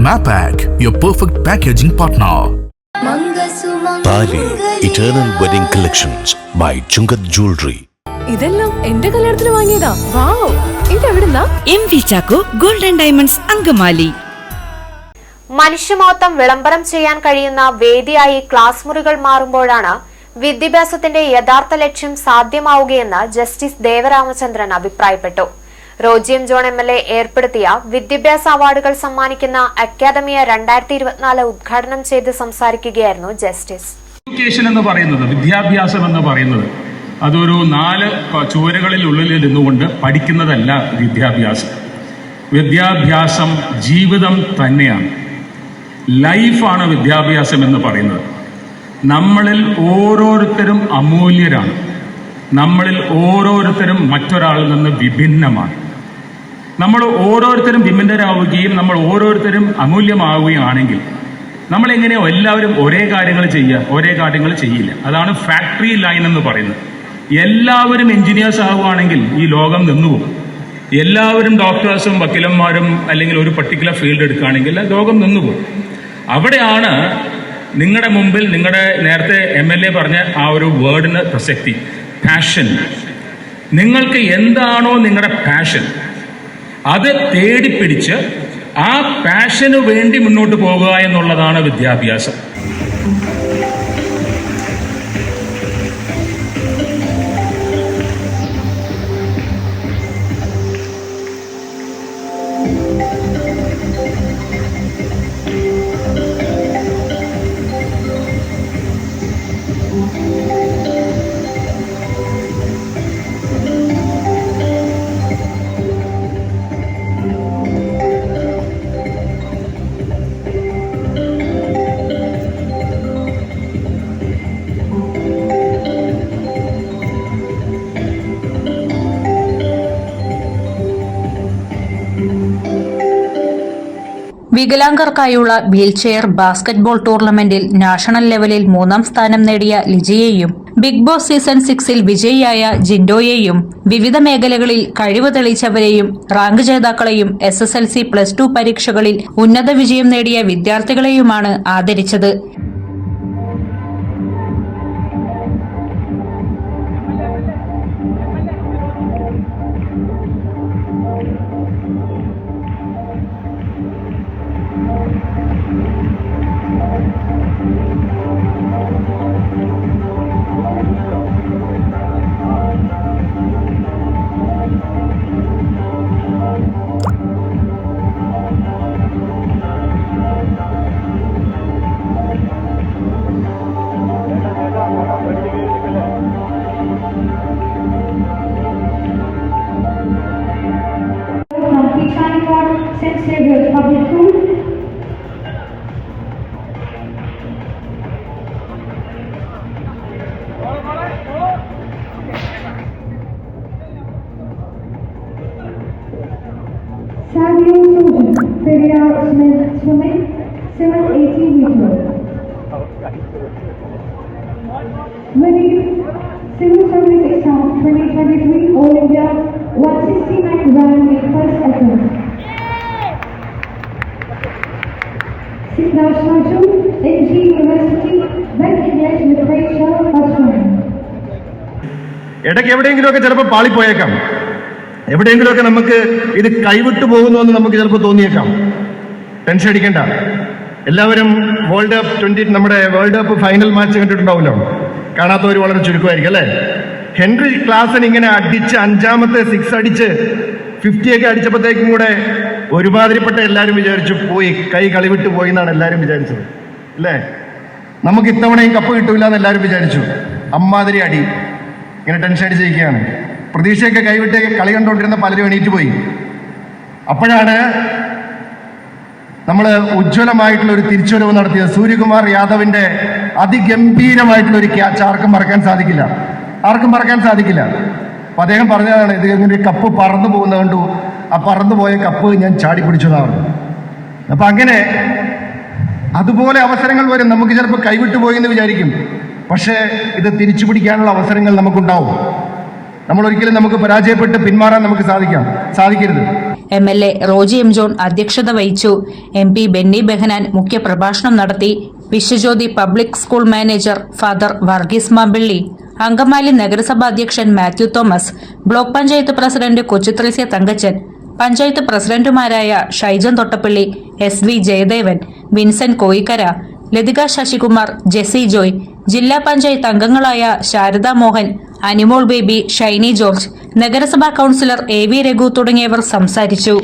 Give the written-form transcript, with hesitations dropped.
Mapak, your perfect packaging partner. Tali Eternal Wedding Collections by Chungat Jewelry. ഇതെല്ലാം എന്റെ കല്യാണത്തിന് വാങ്ങിയതാ. വാവ്, ഇതെവിടുന്നാ? MV Chaco Golden Diamonds Angamaly. മനുഷ്യമഹത്വം വിളംബരം ചെയ്യാൻ കഴിയുന്ന വേദിയായി ക്ലാസ് മുറികൾ മാറുമ്പോഴാണ് വിദ്യാഭ്യാസത്തിന്റെ യഥാർത്ഥ ലക്ഷ്യം സാധ്യമാവുകയെന്ന് ജസ്റ്റിസ് ദേവരാമചന്ദ്രൻ അഭിപ്രായപ്പെട്ടു. റോജി എം ജോൺ MLA ഏർപ്പെടുത്തിയ വിദ്യാഭ്യാസ അവാർഡുകൾ സമ്മാനിക്കുന്ന അക്കാദമിയ 2024 ഉദ്ഘാടനം ചെയ്ത് സംസാരിക്കുകയായിരുന്നു ജസ്റ്റിസ്. എഡ്യൂക്കേഷൻ എന്ന് പറയുന്നത്, വിദ്യാഭ്യാസം എന്ന് പറയുന്നത് അതൊരു 4 ചുവരുകളിൽ നിന്നുകൊണ്ട് പഠിക്കുന്നതല്ല വിദ്യാഭ്യാസം. വിദ്യാഭ്യാസം ജീവിതം തന്നെയാണ്, ലൈഫാണ് വിദ്യാഭ്യാസം എന്ന് പറയുന്നത്. നമ്മളിൽ ഓരോരുത്തരും അമൂല്യരാണ്. നമ്മളിൽ ഓരോരുത്തരും മറ്റൊരാളിൽ നിന്ന് വിഭിന്നമാണ്. നമ്മൾ ഓരോരുത്തരും വിഭിന്നരാവുകയും നമ്മൾ ഓരോരുത്തരും അമൂല്യമാവുകയാണെങ്കിൽ നമ്മളെങ്ങനെയോ എല്ലാവരും ഒരേ കാര്യങ്ങൾ ചെയ്യില്ല. അതാണ് ഫാക്ടറി ലൈൻ എന്ന് പറയുന്നത്. എല്ലാവരും എഞ്ചിനീയേഴ്സ് ആവുകയാണെങ്കിൽ ഈ ലോകം നിന്നുപോകും. എല്ലാവരും ഡോക്ടേഴ്സും വക്കീലന്മാരും അല്ലെങ്കിൽ ഒരു പർട്ടിക്കുലർ ഫീൽഡ് എടുക്കുകയാണെങ്കിൽ ലോകം നിന്നുപോകും. അവിടെയാണ് നിങ്ങളുടെ മുമ്പിൽ നിങ്ങളുടെ നേരത്തെ MLA പറഞ്ഞ ആ ഒരു വേർഡിന് പ്രസക്തി, പാഷൻ. നിങ്ങൾക്ക് എന്താണോ നിങ്ങളുടെ പാഷൻ, അത് തേടിപ്പിടിച്ച് ആ പാഷന് വേണ്ടി മുന്നോട്ട് പോകുക എന്നുള്ളതാണ് വിദ്യാഭ്യാസം. വികലാംഗർക്കായുള്ള വീൽചെയർ ബാസ്കറ്റ്ബോൾ ടൂർണമെന്റിൽ നാഷണൽ ലെവലിൽ 3ാം സ്ഥാനം നേടിയ ലിജിയെയും ബിഗ് ബോസ് സീസൺ 6ൽ വിജയിയായ ജിൻഡോയെയും വിവിധ മേഖലകളിൽ കഴിവ് തെളിയിച്ചവരെയും റാങ്ക് ജേതാക്കളെയും SSLC +2 പരീക്ഷകളിൽ ഉന്നത വിജയം നേടിയ വിദ്യാർത്ഥികളെയുമാണ് ആദരിച്ചത്. Swimming, 780 meters. Winning Civil Service Exam 2023 All India 169 rank in first attempt. Siddharth Raju, NG University, West English Literature, first rank. ഇടയ്ക്ക് എവിടെയെങ്കിലുമൊക്കെ ചിലപ്പോൾ പാളിപ്പോയേക്കാം, എവിടെയെങ്കിലുമൊക്കെ നമുക്ക് ഇത് കൈവിട്ടു പോകുന്നു എന്ന് നമുക്ക് ചിലപ്പോൾ തോന്നിയേക്കാം. ടെൻഷൻ അടിക്കണ്ട. എല്ലാവരും നമ്മുടെ വേൾഡ് കപ്പ് ഫൈനൽ മാച്ച് കണ്ടിട്ടുണ്ടാവുമല്ലോ. കാണാത്തവർ വളരെ ചുരുക്കമായിരിക്കും അല്ലേ? ഹെൻറി ക്ലാസൻ ഇങ്ങനെ അടിച്ച് 5ാമത്തെ 6 അടിച്ച് 50 ഒക്കെ അടിച്ചപ്പോഴത്തേക്കും കൂടെ ഒരുമാതിരിപ്പെട്ട എല്ലാവരും വിചാരിച്ചു പോയി, കൈ കളിവിട്ട് പോയി എന്നാണ് എല്ലാവരും വിചാരിച്ചത് അല്ലേ? നമുക്ക് ഇത്തവണയും കപ്പ് കിട്ടൂല എന്ന് എല്ലാവരും വിചാരിച്ചു. അമ്മാതിരി അടി, ഇങ്ങനെ ടെൻഷൻ അടിച്ചിരിക്കുകയാണ്. പ്രതീക്ഷയൊക്കെ കൈവിട്ട് കളി കണ്ടുകൊണ്ടിരുന്ന പലരും എണീറ്റ് പോയി. അപ്പോഴാണ് നമ്മൾ ഉജ്ജ്വലമായിട്ടുള്ള ഒരു തിരിച്ചുവരവ് നടത്തിയത്. സൂര്യകുമാർ യാദവിന്റെ അതിഗംഭീരമായിട്ടുള്ള ഒരു ക്യാച്ച് ആർക്കും മറക്കാൻ സാധിക്കില്ല. അപ്പൊ അദ്ദേഹം പറഞ്ഞതാണ്, ഇത് ഇങ്ങനെ കപ്പ് പറന്നു പോകുന്നത് കണ്ടു, ആ പറന്നുപോയ കപ്പ് ഞാൻ ചാടി പിടിച്ചു എന്നാണ്. അപ്പൊ അങ്ങനെ അതുപോലെ അവസരങ്ങൾ വരും. നമുക്ക് ചിലപ്പോൾ കൈവിട്ടു പോയി എന്ന് വിചാരിക്കും, പക്ഷേ ഇത് തിരിച്ചു പിടിക്കാനുള്ള അവസരങ്ങൾ നമുക്കുണ്ടാവും. നമ്മൾ ഒരിക്കലും നമുക്ക് പരാജയപ്പെട്ട് പിന്മാറാൻ നമുക്ക് സാധിക്കരുത്. MLA റോജി എം ജോൺ അധ്യക്ഷത വഹിച്ചു. MP ബെന്നി ബെഹനാൻ മുഖ്യപ്രഭാഷണം നടത്തി. Viswajyothi public school manager father Varghese Mampilly, Angamaly നഗരസഭാ അധ്യക്ഷൻ മാത്യു തോമസ്, ബ്ലോക്ക് പഞ്ചായത്ത് പ്രസിഡന്റ് കൊച്ചുത്രേസ്യ തങ്കച്ചൻ, പഞ്ചായത്ത് പ്രസിഡന്റുമാരായ ഷൈജൻ തൊട്ടപ്പള്ളി, SV ജയദേവൻ, വിൻസെന്റ് കോയിക്കര, ലതിക ശശികുമാർ, ജെസി ജോയ്, ജില്ലാ പഞ്ചായത്ത് അംഗങ്ങളായ ശാരദ മോഹൻ, അനിമോൾ ബേബി, ഷൈനി ജോർജ്, നഗരസഭാ കൌൺസിലർ AV രഘു തുടങ്ങിയവർ സംസാരിച്ചു.